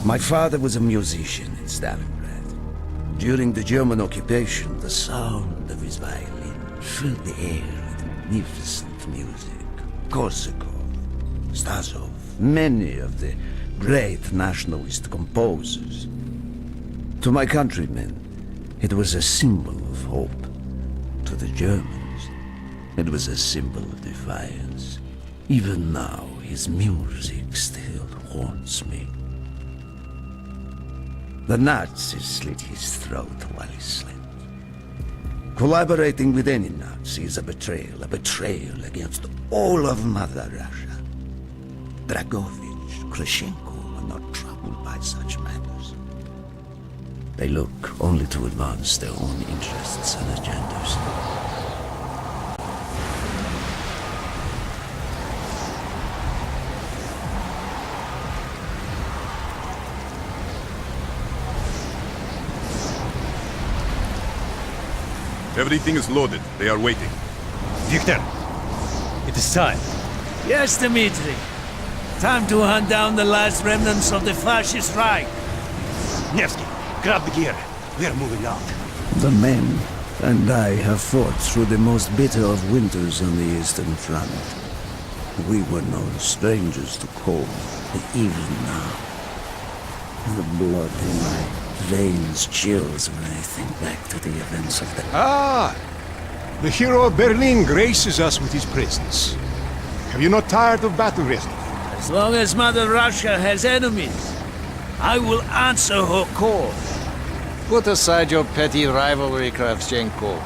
My father was a musician in Stalingrad. During the German occupation, the sound of his violin filled the air with magnificent music. Korsakov, Stasov, many of the great nationalist composers. To my countrymen, it was a symbol of hope. To the Germans, it was a symbol of defiance. Even now, his music still haunts me. The Nazis slit his throat while he slept. Collaborating with any Nazi is a betrayal against all of Mother Russia. Dragovich, Krashenko are not troubled by such matters. They look only to advance their own interests and agendas. Everything is loaded. They are waiting. Victor, it is time. Yes, Dmitri. Time to hunt down the last remnants of the fascist Reich. Nevsky, grab the gear. We are moving out. The men and I have fought through the most bitter of winters on the Eastern Front. We were no strangers to cold, but even now, the blood in my veins chills when I think back to the events of the... Ah! The hero of Berlin graces us with his presence. Have you not tired of battle wrestling? As long as Mother Russia has enemies, I will answer her call. Put aside your petty rivalry, Kravchenko.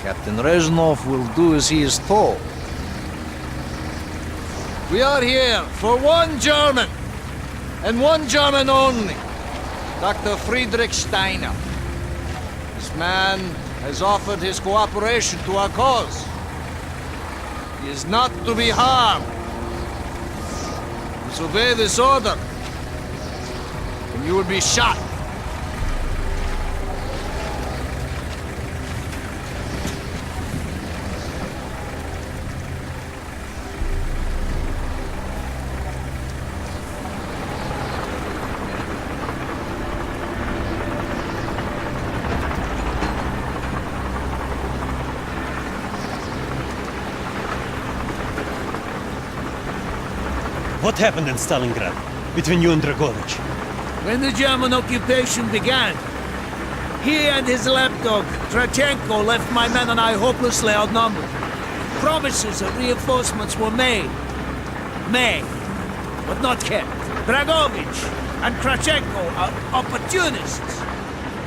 Captain Rezhnov will do as he is told. We are here for one German, and one German only. Dr. Friedrich Steiner. This man has offered his cooperation to our cause. He is not to be harmed. Disobey this order, and you will be shot. What happened in Stalingrad between you and Dragovich? When the German occupation began, he and his lapdog, Trachenko, left my men and I hopelessly outnumbered. Promises of reinforcements were made, but not kept. Dragovich and Trachenko are opportunists,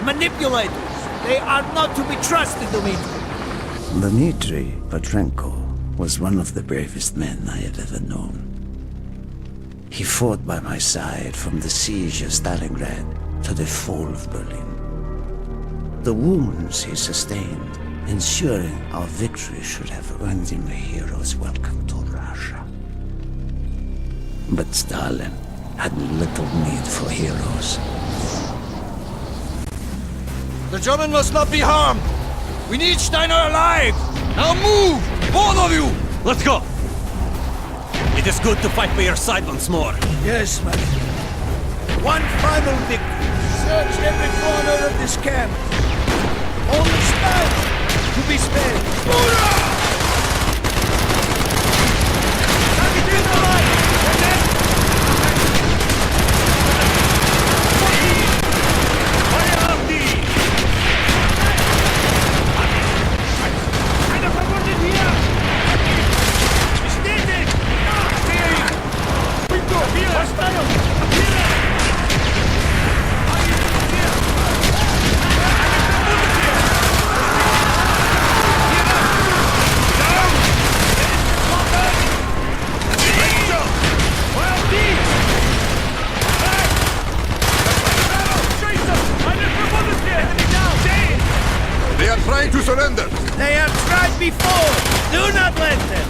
manipulators. They are not to be trusted, Dmitri. Dmitri Petrenko was one of the bravest men I have ever known. He fought by my side from the siege of Stalingrad to the fall of Berlin. The wounds he sustained, ensuring our victory, should have earned him a hero's welcome to Russia. But Stalin had little need for heroes. The German must not be harmed. We need Steiner alive. Now move, both of you. Let's go! It is good to fight by your side once more. Yes, my friend. One final victory. Search every corner of this camp. Only Steiner to be spared. Hoorah! Trying to surrender! They have tried before! Do not let them!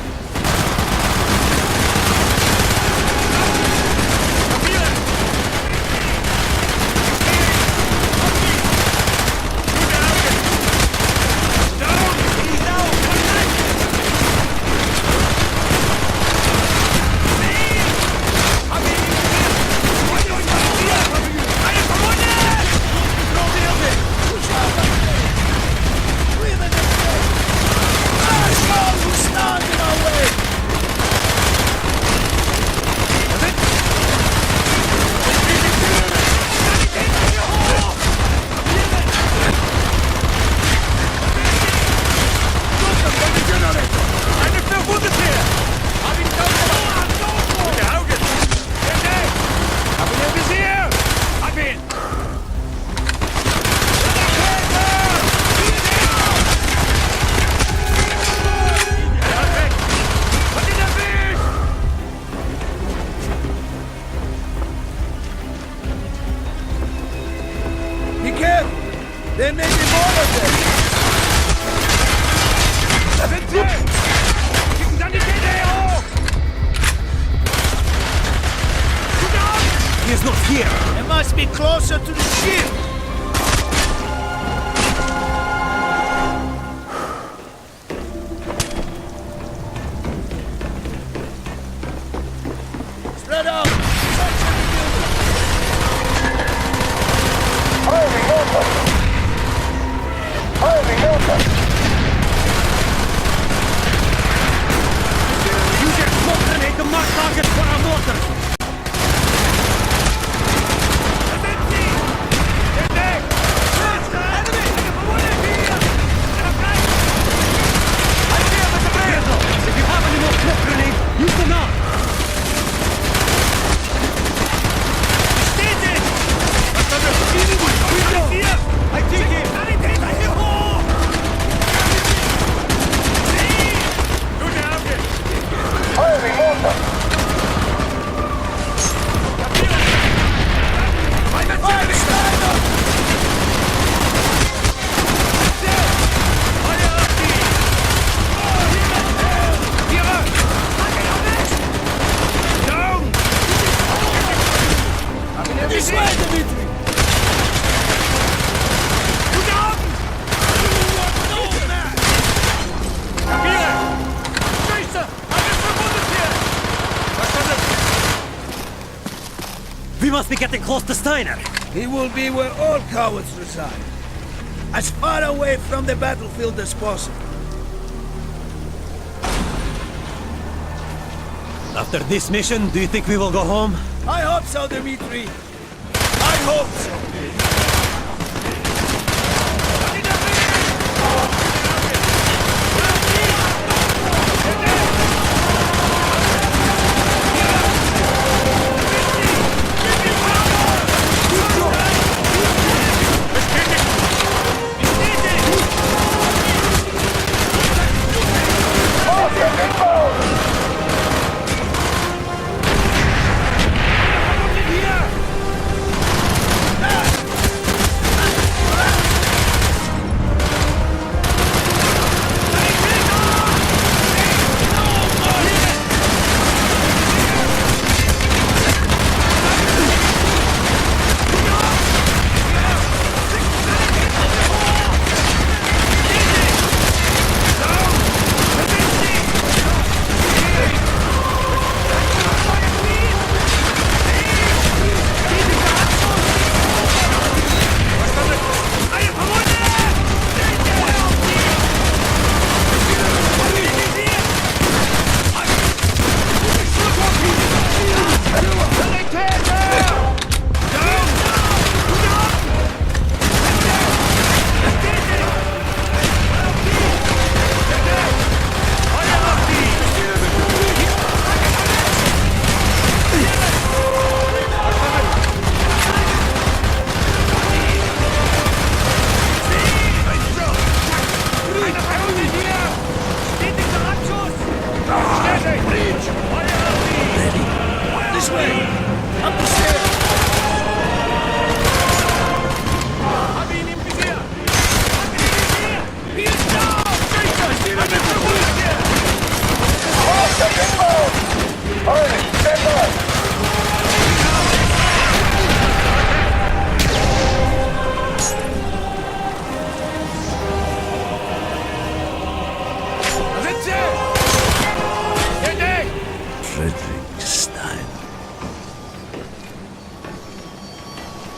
He is not here! It must be closer to the ship! Spread out! Use your smoke grenade to mark targets for our mortars! If you have any more smoke grenades, use them now! I take it! This way, Dimitri! We must be getting close to Steiner! He will be where all cowards reside. As far away from the battlefield as possible. After this mission, do you think we will go home? I hope so, Dimitri. I hope so.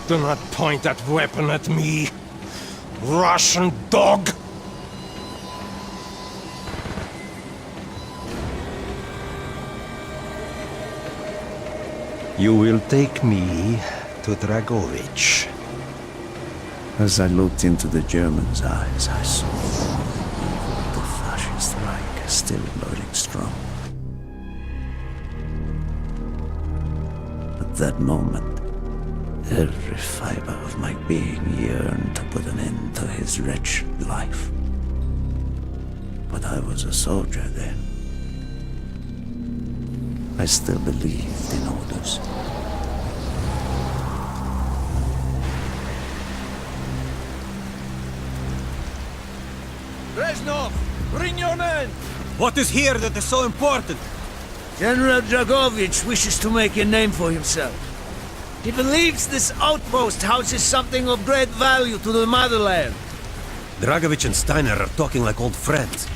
Do not point that weapon at me, Russian dog! You will take me to Dragovich. As I looked into the German's eyes, I saw the fascist Reich still loading strong. At that moment, every fiber of my being yearned to put an end to his wretched life. But I was a soldier then. I still believed in orders. Reznov, bring your men! What is here that is so important? General Dragovich wishes to make a name for himself. He believes this outpost houses something of great value to the motherland. Dragovich and Steiner are talking like old friends.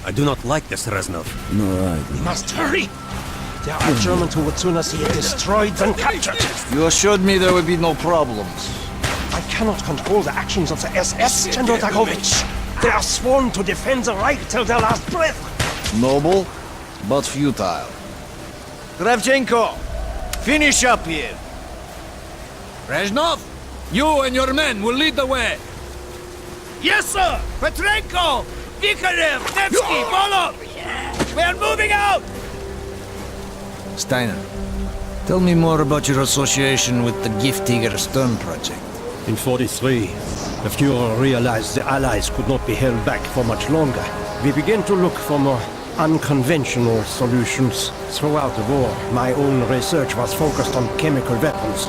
I do not like this, Reznov. No, I do. Must hurry! There are Germans who would sooner see it destroyed than captured. You assured me there would be no problems. I cannot control the actions of the SS, General Dragovich. They are sworn to defend the Reich till their last breath. Noble, but futile. Kravchenko, finish up here. Reznov, you and your men will lead the way. Yes, sir! Petrenko! Vikarev! Nevsky! Follow! We are moving out! Steiner, tell me more about your association with the Giftiger Stern project. In 43, the Führer realized the Allies could not be held back for much longer. We began to look for more unconventional solutions. Throughout the war, my own research was focused on chemical weapons.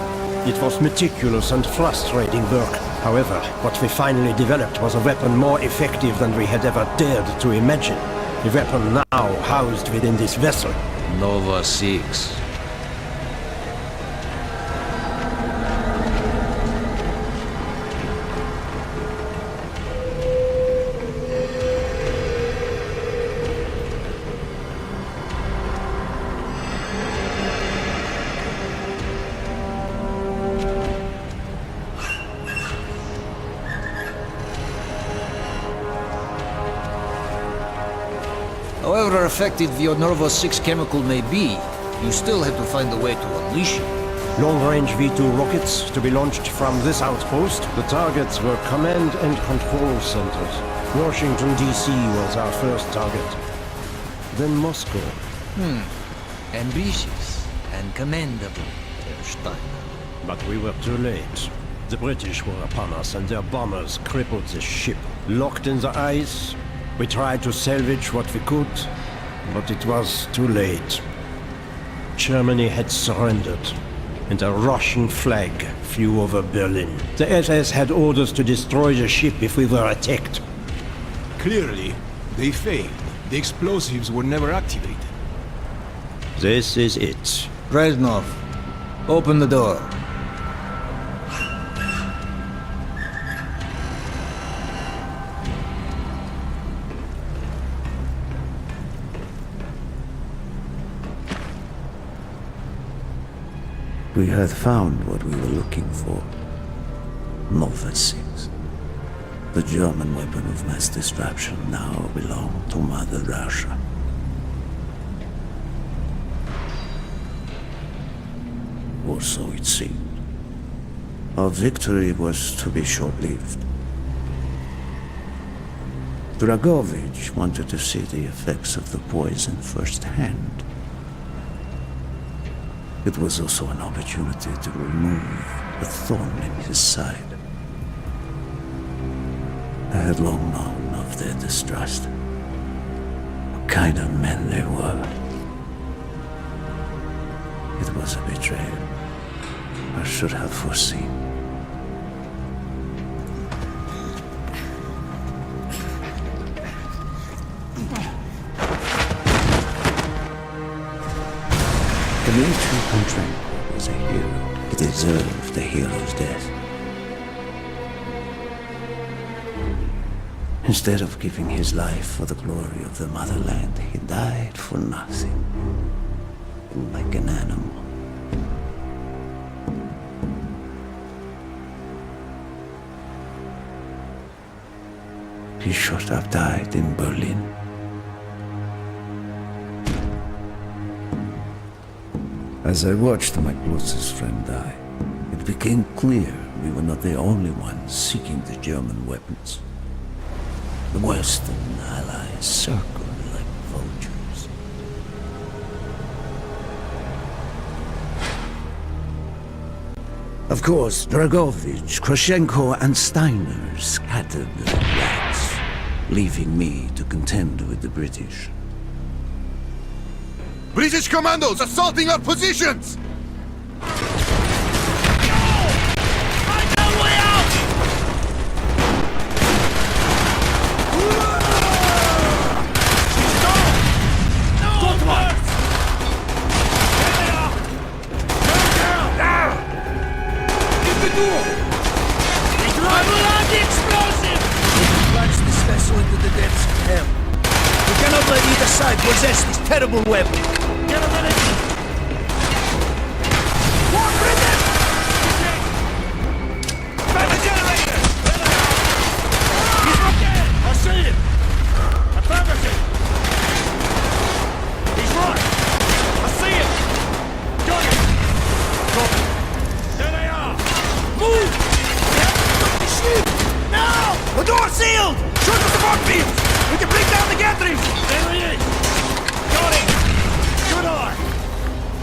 It was meticulous and frustrating work. However, what we finally developed was a weapon more effective than we had ever dared to imagine. A weapon now housed within this vessel. Nova 6. However effective your Nova 6 chemical may be, you still have to find a way to unleash it. Long-range V2 rockets to be launched from this outpost. The targets were command and control centers. Washington, D.C. was our first target. Then Moscow. Ambitious and commendable, Herr Steiner. But we were too late. The British were upon us and their bombers crippled the ship. Locked in the ice, we tried to salvage what we could, but it was too late. Germany had surrendered, and a Russian flag flew over Berlin. The SS had orders to destroy the ship if we were attacked. Clearly, they failed. The explosives were never activated. This is it. Reznov, open the door. We had found what we were looking for. Nova 6. The German weapon of mass destruction now belonged to Mother Russia. Or so it seemed. Our victory was to be short-lived. Dragovich wanted to see the effects of the poison firsthand. It was also an opportunity to remove the thorn in his side. I had long known of their distrust. What kind of men they were. It was a betrayal. I should have foreseen. Dmitri Petrenko was a hero. He deserved a hero's death. Instead of giving his life for the glory of the motherland, he died for nothing. Like an animal. He should have died in Berlin. As I watched my closest friend die, it became clear we were not the only ones seeking the German weapons. The Western allies circled like vultures. Of course, Dragovich, Krashenko, and Steiner scattered the rats, leaving me to contend with the British. British commandos assaulting our positions! Find our way out! terrible weapon. Get a minute. One minute. Back the generator. He's right there. I see him. Affirmative. He's right. I see him. Got him. Copy. There they are. Move. Stop the ship. Now. The door sealed. Shoot the support field. We can break down the gatherings. There he is. Got him. Good eye.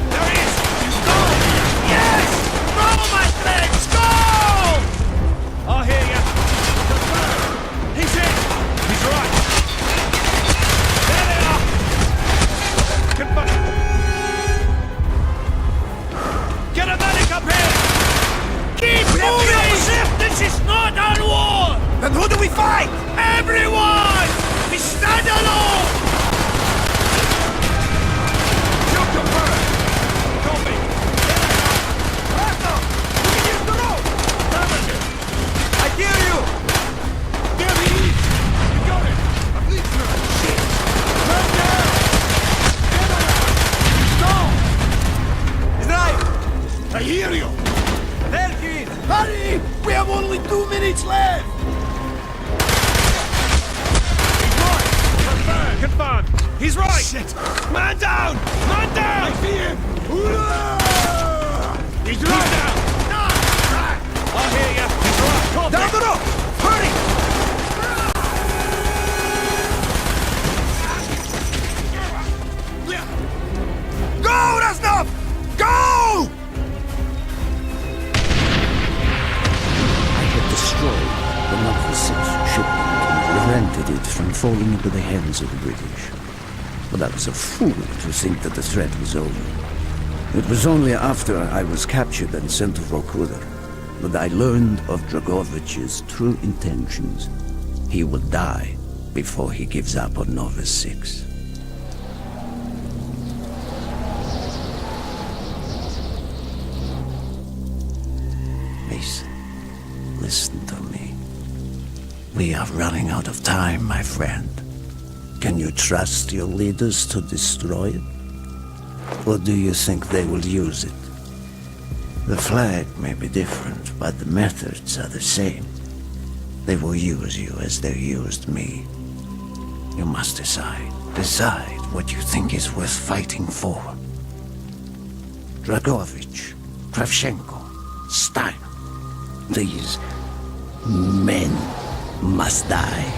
There he is. Go. Yes. Go, my friends. Go. I hear you. He's in. He's right. There they are. Confirm. Get a medic up here. Keep moving. This is not our war. Then who do we fight? Everyone. We stand alone. Shoot your bird. Copy. Rasta, we can use the road. Affirmative. I hear you. There he is. We got it. A policeman. Shit. Run down. Stop. He's right. I hear you. There he is. Hurry. We have only 2 minutes left. Confirmed. He's right. Shit. Man down. Man down. I see him. He's right. Down. I hear you. He's right. Copy. Down the road. Hurry. Go, Reznov. Go. I had destroyed the number 6 shipment and prevented it from falling into the hands of the British. But I was a fool to think that the threat was over. It was only after I was captured and sent to Vorkuta that I learned of Dragovich's true intentions. He will die before he gives up on Nova 6. Mason, listen to me. We are running out of time, my friend. Can you trust your leaders to destroy it? Or do you think they will use it? The flag may be different, but the methods are the same. They will use you as they used me. You must decide. Decide what you think is worth fighting for. Dragovich, Kravchenko, Stein. These men must die.